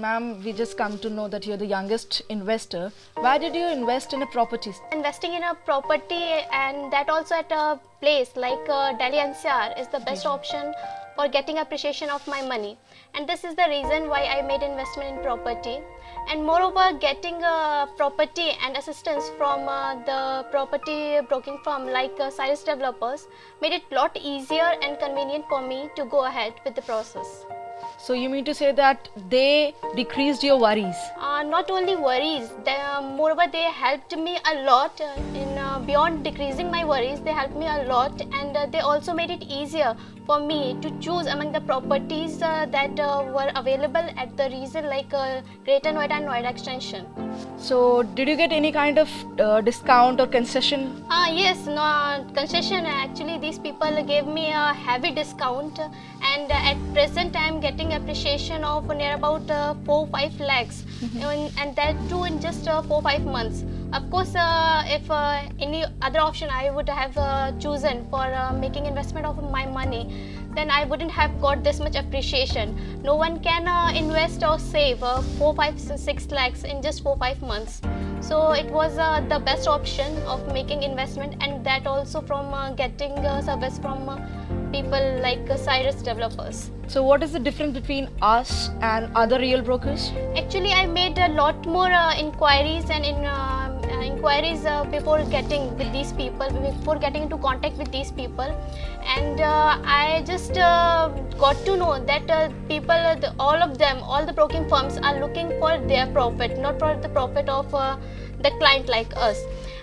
Ma'am, we just come to know that you're the youngest investor. Why did you invest in a property? Investing in a property, and that also at a place like Delhi NCR, is the best option for getting appreciation of my money. And this is the reason why I made investment in property. And moreover, getting property and assistance from the property broking firm like Cyrus Developers made it a lot easier and convenient for me to go ahead with the process. So you mean to say that they decreased your worries? Not only worries, moreover they helped me a lot in beyond decreasing my worries. They helped me a lot, and they also made it easier for me to choose among the properties that were available at the region like Greater Noida and Noida Extension. So did you get any kind of discount or concession? Yes, no concession. Actually, these people gave me a heavy discount, and at present I am getting appreciation of near about 4-5 lakhs, and that too in just 4-5 months. Of course, if any other option I would have chosen for making investment of my money, then I wouldn't have got this much appreciation. No one can invest or save 4-5-6 lakhs in just 4-5 months. So it was the best option of making investment, and that also from getting service from people like Cyrus Developers. So what is the difference between us and other real brokers? Actually, I made a lot more inquiries and inquiries before getting with these people, before getting into contact with these people, and I just got to know that people, all of them, all the broking firms are looking for their profit, not for the profit of the client like us.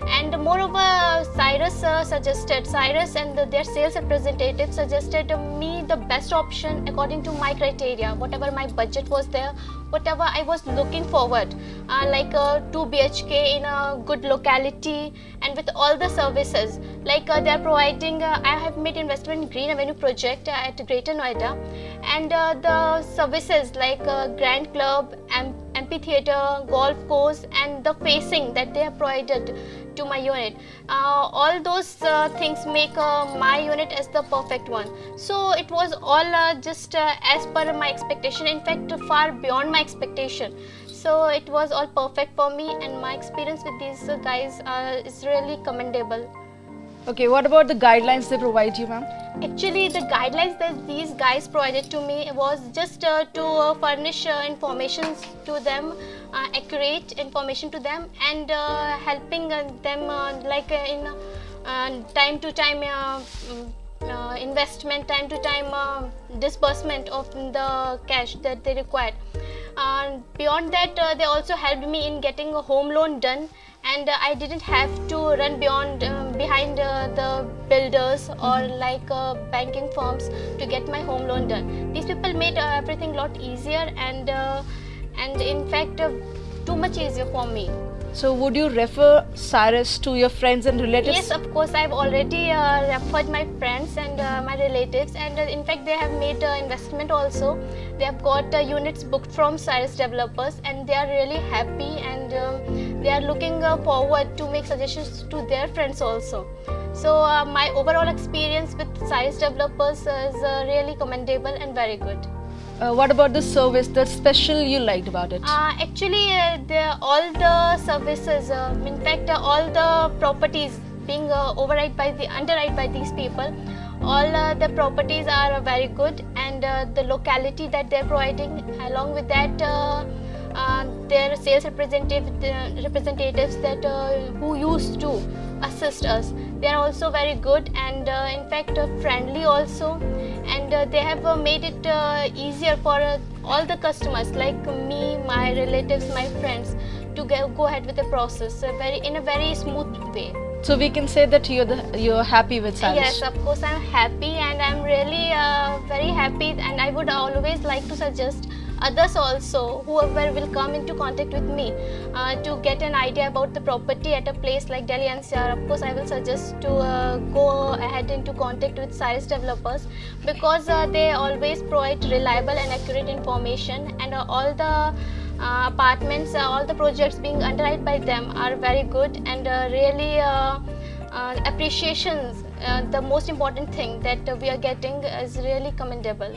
And moreover, Cyrus and their sales representative suggested me the best option according to my criteria, whatever my budget was there, whatever I was looking forward, like 2 BHK in a good locality and with all the services. Like they are providing, I have made investment in Green Avenue project at Greater Noida, and the services like Grand Club, amphitheater, golf course, and the facing that they have provided to my unit, all those things make my unit as the perfect one. So it was all just as per my expectation, in fact far beyond my expectation. So it was all perfect for me, and my experience with these guys is really commendable. Okay, what about the guidelines they provide you, ma'am? Actually, the guidelines that these guys provided to me was just to furnish information to them, accurate information to them, and helping them like in time to time investment, time to time disbursement of the cash that they required. Beyond that, they also helped me in getting a home loan done, and I didn't have to run behind the builders or like banking firms to get my home loan done. These people made everything a lot easier, and in fact too much easier for me. So would you refer Cyrus to your friends and relatives? Yes, of course. I've already referred my friends and my relatives, and in fact they have made investment also. They have got units booked from Cyrus Developers, and they are really happy, and they are looking forward to make suggestions to their friends also. So my overall experience with Cyrus Developers is really commendable and very good. What about the service, the special you liked about it? Actually, all the services, in fact, all the properties being underwritten by these people, all the properties are very good, and the locality that they're providing, along with that, their sales representatives that who used to assist us, they are also very good, and in fact friendly also, and they have made it easier for all the customers like me, my relatives, my friends to go ahead with the process in a very smooth way. So we can say that you're happy with Cyrus? Yes, of course I'm happy, and I'm really very happy, and I would always like to suggest others also, whoever will come into contact with me to get an idea about the property at a place like Delhi NCR. Of course, I will suggest to go ahead into contact with Cyrus Developers, because they always provide reliable and accurate information, and all the apartments, all the projects being underwritten by them are very good, and really appreciations, the most important thing that we are getting is really commendable.